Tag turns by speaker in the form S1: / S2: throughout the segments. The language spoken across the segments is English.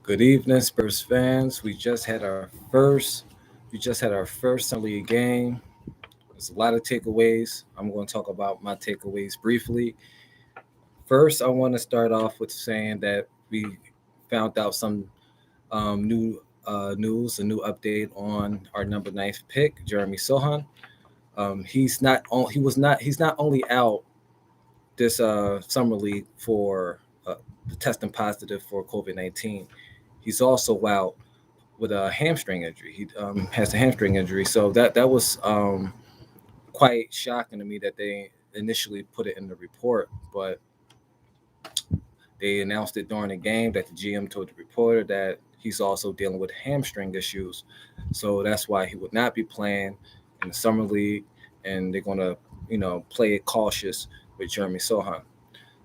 S1: Good evening, Spurs fans. We just had our first summer league game. There's a lot of takeaways. I'm going to talk about my takeaways briefly. First, I want to start off with saying that we found out some new news, a new update on our number ninth pick, Jeremy Sohan. He's not only out this summer league for testing positive for COVID-19. He's also out with a hamstring injury. He has a hamstring injury, so that was quite shocking to me that they initially put it in the report, but they announced it during the game that the GM told the reporter that he's also dealing with hamstring issues, so that's why he would not be playing in the summer league, and they're gonna play it cautious with Jeremy Sohan.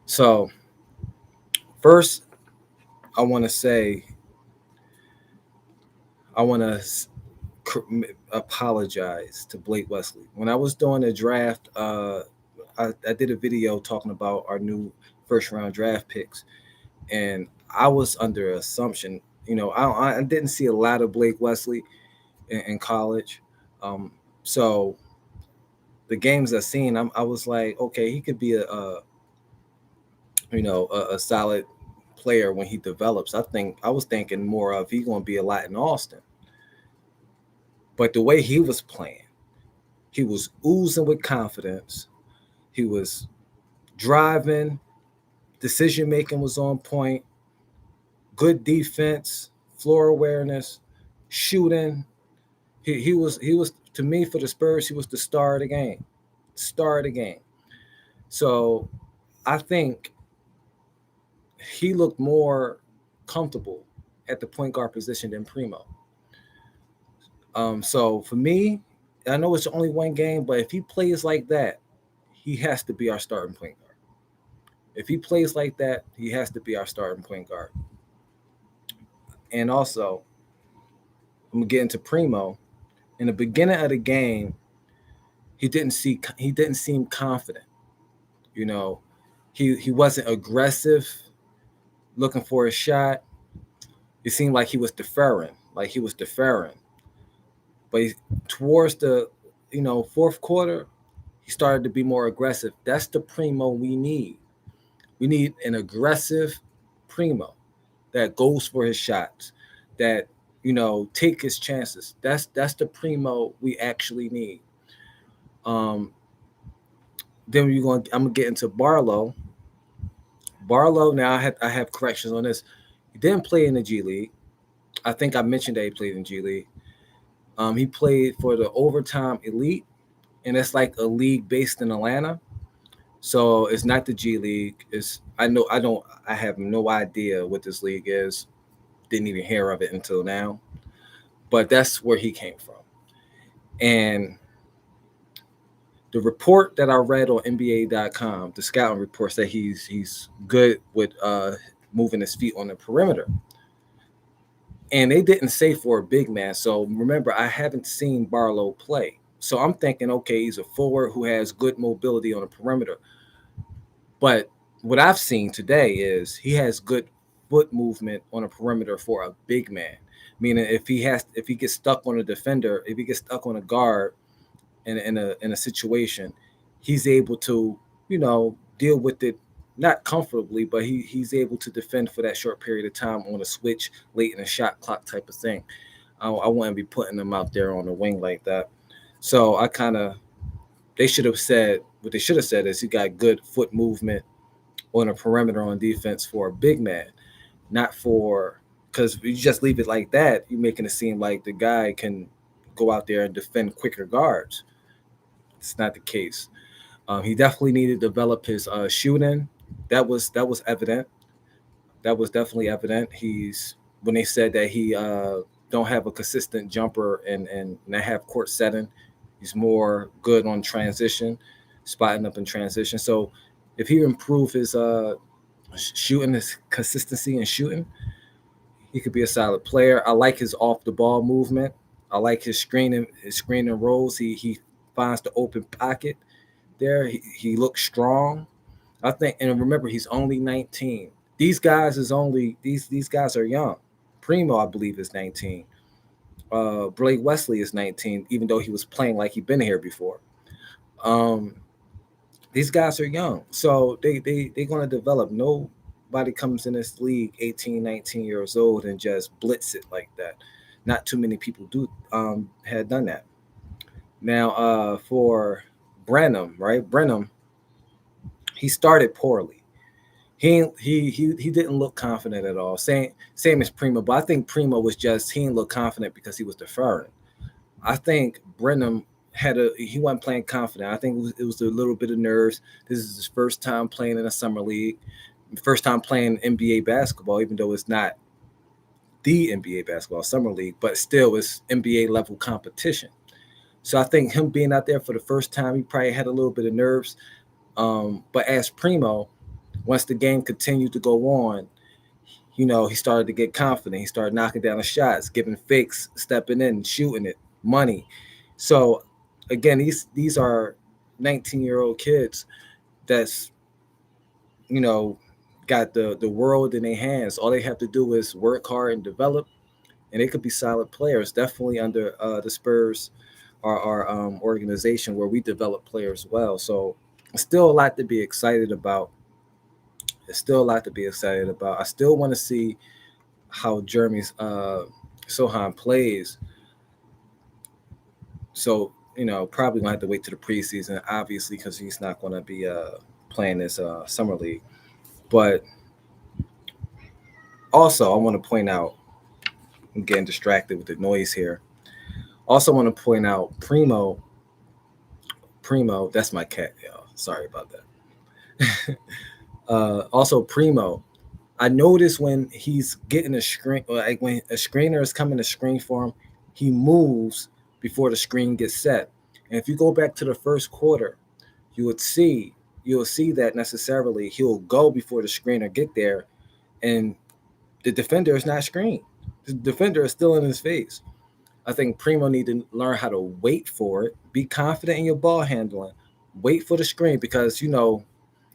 S1: So first, I want to say I want to apologize to Blake Wesley. When I was doing the draft, I did a video talking about our new first round draft picks, and I was under assumption. I didn't see a lot of Blake Wesley in college, so the games I seen, I was like, okay, he could be a solid player when he develops. I was thinking more of he going to be a lot in Austin, but the way he was playing. He was oozing with confidence. He was driving. Decision making was on point. Good defense, floor awareness, shooting. He was to me for the Spurs. He was the star of the game. Star of the game. So I think he looked more comfortable at the point guard position than Primo. So for me, I know it's only one game, but if he plays like that, he has to be our starting point guard. If he plays like that, he has to be our starting point guard. And also, I'm gonna get into Primo. In the beginning of the game, he didn't seem confident. You know, he wasn't aggressive, looking for a shot. It seemed like he was deferring, But towards the fourth quarter, he started to be more aggressive. That's the Primo we need. We need an aggressive Primo that goes for his shots, that take his chances. That's the Primo we actually need. Um, then I'm gonna get into Barlow. Barlow. Now I have corrections on this. He didn't play in the G League. I think I mentioned that he played in G League. He played for the Overtime Elite, and it's like a league based in Atlanta. So it's not the G League. I have no idea what this league is. Didn't even hear of it until now. But that's where he came from. And the report that I read on NBA.com, the scouting report, said he's good with moving his feet on the perimeter. And they didn't say for a big man. So remember, I haven't seen Barlow play. So I'm thinking, okay, he's a forward who has good mobility on the perimeter. But what I've seen today is he has good foot movement on a perimeter for a big man. Meaning, if he gets stuck on a defender, if he gets stuck on a guard in a situation, he's able to deal with it not comfortably, but he's able to defend for that short period of time on a switch late in the shot clock type of thing. I wouldn't be putting him out there on the wing like that. So I kind of they should have said what they should have said is he got good foot movement on a perimeter on defense for a big man, not for because you just leave it like that, you're making it seem like the guy can go out there and defend quicker guards. It's not the case. He definitely needed to develop his shooting. That was evident. That was definitely evident. He's when they said that he don't have a consistent jumper and that half court setting. He's more good on transition, spotting up in transition. So if he improve his shooting, his consistency in shooting, he could be a solid player. I like his off the ball movement. I like his screening rolls. He finds the open pocket there. He looks strong. I think, and remember, he's only 19. These guys are young. Primo, I believe, is 19. Blake Wesley is 19, even though he was playing like he'd been here before. Um, these guys are young, so they're going to develop. Nobody comes in this league 18, 19 years old and just blitz it like that. Not too many people had done that. Now, for Branham, right? Branham, he started poorly. He didn't look confident at all. Same as Primo, but I think Primo was just he didn't look confident because he was deferring. I think Branham he wasn't playing confident. I think it was a little bit of nerves. This is his first time playing in a summer league, first time playing NBA basketball, even though it's not the NBA basketball summer league, but still it's NBA level competition. So I think him being out there for the first time, he probably had a little bit of nerves. But as Primo, once the game continued to go on, he started to get confident. He started knocking down the shots, giving fakes, stepping in, shooting it, money. So again, these are 19-year-old kids that's got the world in their hands. All they have to do is work hard and develop, and they could be solid players. Definitely under the Spurs, our organization where we develop players well. So still a lot to be excited about. There's still a lot to be excited about. I still want to see how Jeremy's Sochan plays. So, probably gonna have to wait to the preseason, obviously, because he's not gonna be playing this summer league. But also, I want to point out, I'm getting distracted with the noise here. Also, want to point out Primo. That's my cat, y'all. Sorry about that. Also, Primo. I notice when he's getting a screen, like when a screener is coming to screen for him, he moves before the screen gets set. And if you go back to the first quarter, you'll see that necessarily he'll go before the screener get there, and the defender is not screened. The defender is still in his face. I think Primo need to learn how to wait for it, be confident in your ball handling, wait for the screen because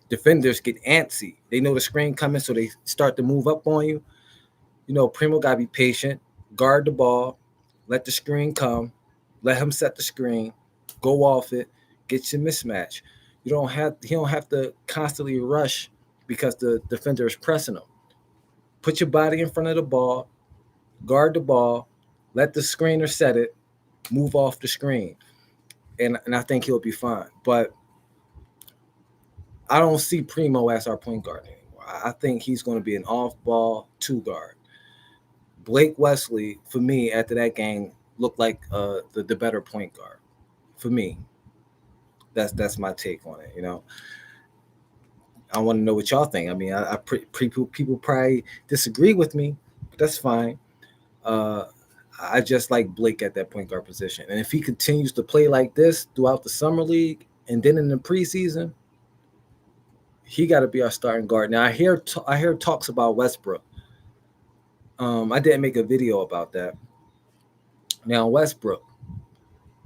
S1: defenders get antsy. They know the screen coming, so they start to move up on you. Primo gotta be patient, guard the ball, let the screen come, let him set the screen, go off it, get your mismatch. He don't have to constantly rush because the defender is pressing him. Put your body in front of the ball, guard the ball, let the screener set it, move off the screen. And I think he'll be fine. But I don't see Primo as our point guard anymore. I think he's going to be an off-ball two guard. Blake Wesley, for me, after that game, looked like the better point guard. For me, that's my take on it. I want to know what y'all think. I mean, people probably disagree with me, but that's fine. I just like Blake at that point guard position, and if he continues to play like this throughout the summer league and then in the preseason, he got to be our starting guard. Now I hear talks about Westbrook. I didn't make a video about that. Now Westbrook,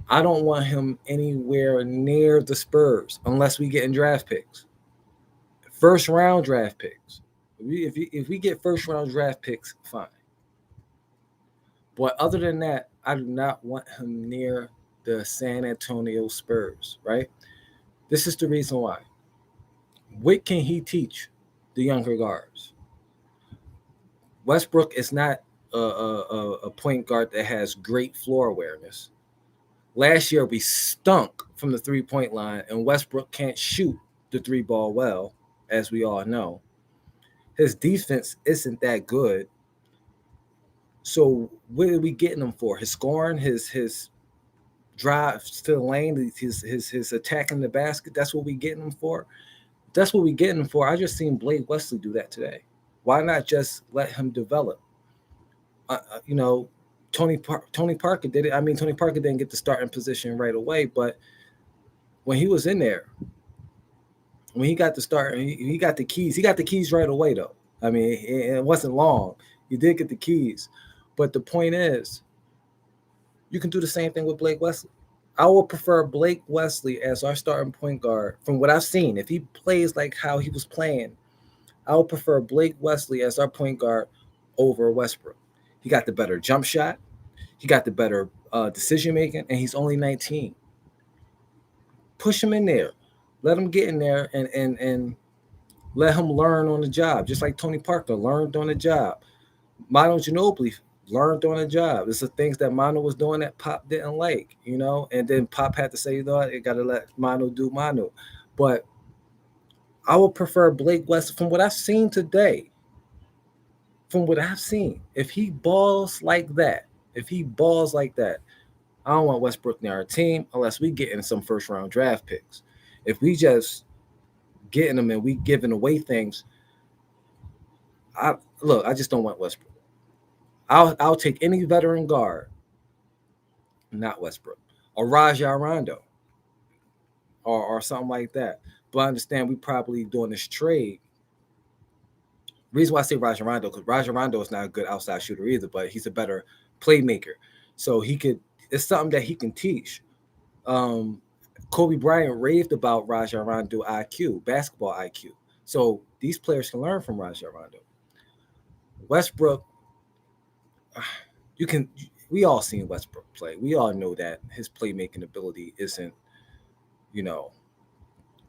S1: I don't want him anywhere near the Spurs unless we get in draft picks, first round draft picks. If we get first round draft picks, fine. But other than that, I do not want him near the San Antonio Spurs. Right? This is the reason why. What can he teach the younger guards? Westbrook is not a point guard that has great floor awareness. Last year, we stunk from the three-point line, and Westbrook can't shoot the three ball well, as we all know. His defense isn't that good. So what are we getting him for? His scoring, his drive to the lane, his attacking the basket. That's what we getting him for. That's what we getting him for. I just seen Blake Wesley do that today. Why not just let him develop? Tony Parker did it. I mean, Tony Parker didn't get the starting position right away, but when he was in there, when he got the start, he got the keys. He got the keys right away, though. I mean, it wasn't long. He did get the keys. But the point is, you can do the same thing with Blake Wesley. I would prefer Blake Wesley as our starting point guard from what I've seen. If he plays like how he was playing, I would prefer Blake Wesley as our point guard over Westbrook. He got the better jump shot. He got the better decision making, and he's only 19. Push him in there. Let him get in there and let him learn on the job, just like Tony Parker learned on the job. Manu Ginobili learned on the job. It's the things that Manu was doing that Pop didn't like, and then Pop had to say, you got to let Manu do Manu. But I would prefer Blake Wesley from what I've seen today. From what I've seen, if he balls like that, I don't want Westbrook near our team unless we get in some first round draft picks. If we just getting them and we giving away things, I just don't want Westbrook. I'll take any veteran guard, not Westbrook, or Rajon Rondo, or something like that. But I understand we probably doing this trade. Reason why I say Rajon Rondo, because Rajon Rondo is not a good outside shooter either, but he's a better playmaker. So it's something that he can teach. Kobe Bryant raved about Rajon Rondo IQ, basketball IQ. So these players can learn from Rajon Rondo. Westbrook, we all seen Westbrook play. We all know that his playmaking ability isn't,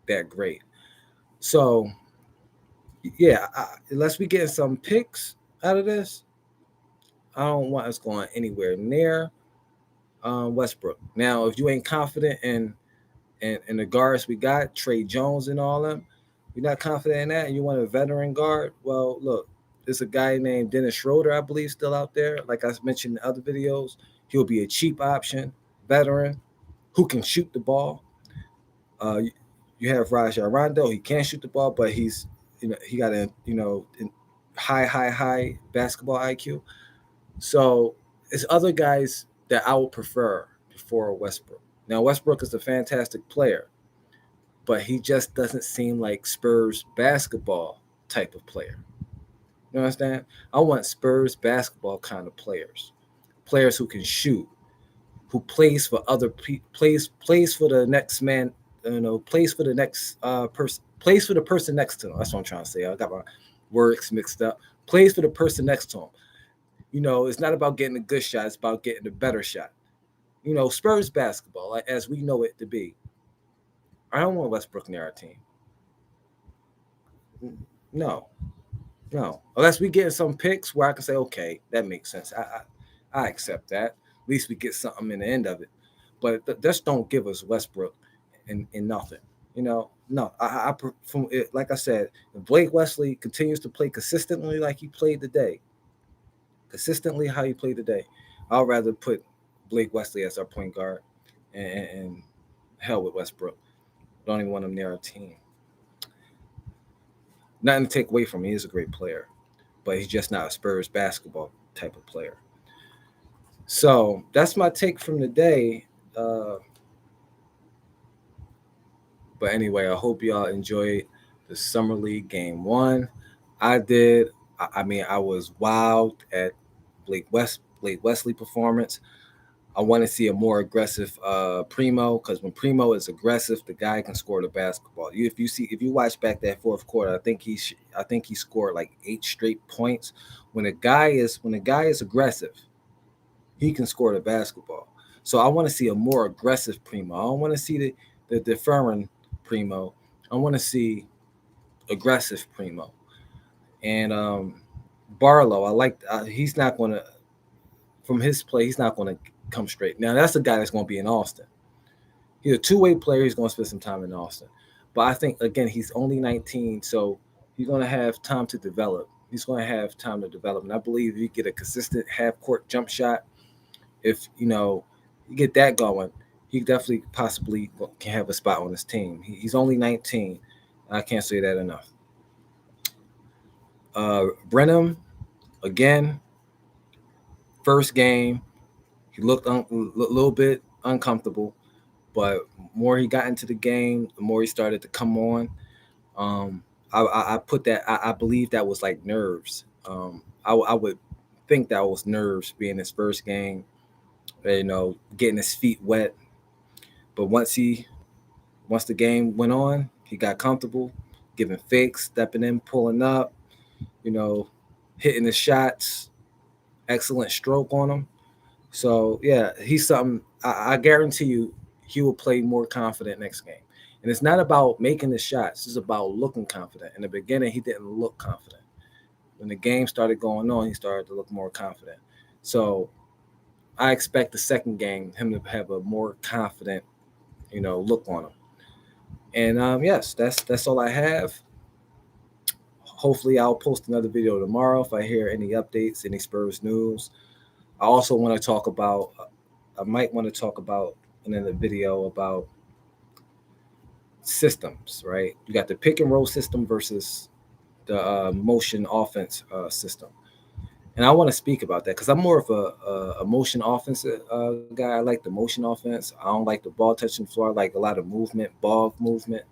S1: that great. So, yeah, unless we get some picks out of this, I don't want us going anywhere near Westbrook. Now, if you ain't confident in the guards we got, Trey Jones and all them, you're not confident in that, and you want a veteran guard, well, look, there's a guy named Dennis Schroeder, I believe, still out there. Like I mentioned in other videos, he'll be a cheap option, veteran, who can shoot the ball. You have Rajon Rondo. He can shoot the ball, but he got a high basketball IQ. So it's other guys that I would prefer before Westbrook. Now Westbrook is a fantastic player, but he just doesn't seem like Spurs basketball type of player. You understand? I want Spurs basketball kind of players who can shoot, who plays for plays for the next man, plays for the next person, plays for the person next to him. That's what I'm trying to say. I got my words mixed up. Plays for the person next to him. It's not about getting a good shot; it's about getting a better shot. Spurs basketball, like as we know it to be. I don't want Westbrook near our team. No, unless we get some picks where I can say, okay, that makes sense. I accept that. At least we get something in the end of it. But just don't give us Westbrook and nothing. No. I from it, like I said, if Blake Wesley continues to play consistently like he played today, I'd rather put Blake Wesley as our point guard and hell with Westbrook. Don't even want him near our team. Nothing to take away from him. He's a great player, but he's just not a Spurs basketball type of player. So that's my take from the day. But anyway, I hope y'all enjoyed the Summer League Game 1. I did. I mean, I was wild at Blake Wesley performance. I want to see a more aggressive Primo, because when Primo is aggressive, the guy can score the basketball. If you watch back that fourth quarter, I think he scored like 8 straight points. When a guy is aggressive, he can score the basketball. So I want to see a more aggressive Primo. I don't want to see the deferring Primo. I want to see aggressive Primo. And Barlow, I like. He's not going to, from his play, he's not going to come straight. Now that's a guy that's going to be in Austin. He's a two-way player. He's going to spend some time in Austin. But I think, again, he's only 19, so he's going to have time to develop. And I believe if you get a consistent half-court jump shot, if you get that going, he definitely possibly can have a spot on his team. He's only 19. I can't say that enough. Branham, again, first game, he looked a little bit uncomfortable, but more he got into the game, the more he started to come on. I put that. I believe that was like nerves. I would think that was nerves being his first game. Getting his feet wet. But once the game went on, he got comfortable, giving fakes, stepping in, pulling up, hitting the shots, excellent stroke on him. So yeah, he's something. I guarantee you, he will play more confident next game. And it's not about making the shots; it's about looking confident. In the beginning, he didn't look confident. When the game started going on, he started to look more confident. So I expect the second game him to have a more confident, look on him. And yes, that's all I have. Hopefully, I'll post another video tomorrow if I hear any updates, any Spurs news. I also want to talk about. I might want to talk about in the video about systems. Right, you got the pick and roll system versus the motion offense system, and I want to speak about that because I'm more of a motion offense guy. I like the motion offense. I don't like the ball touching the floor. I like a lot of movement, ball movement.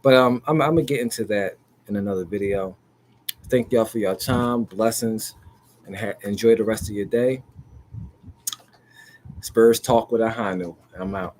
S1: But I'm gonna get into that in another video. Thank y'all for your time, blessings, and enjoy the rest of your day. Spurs talk with Ahanu. I'm out.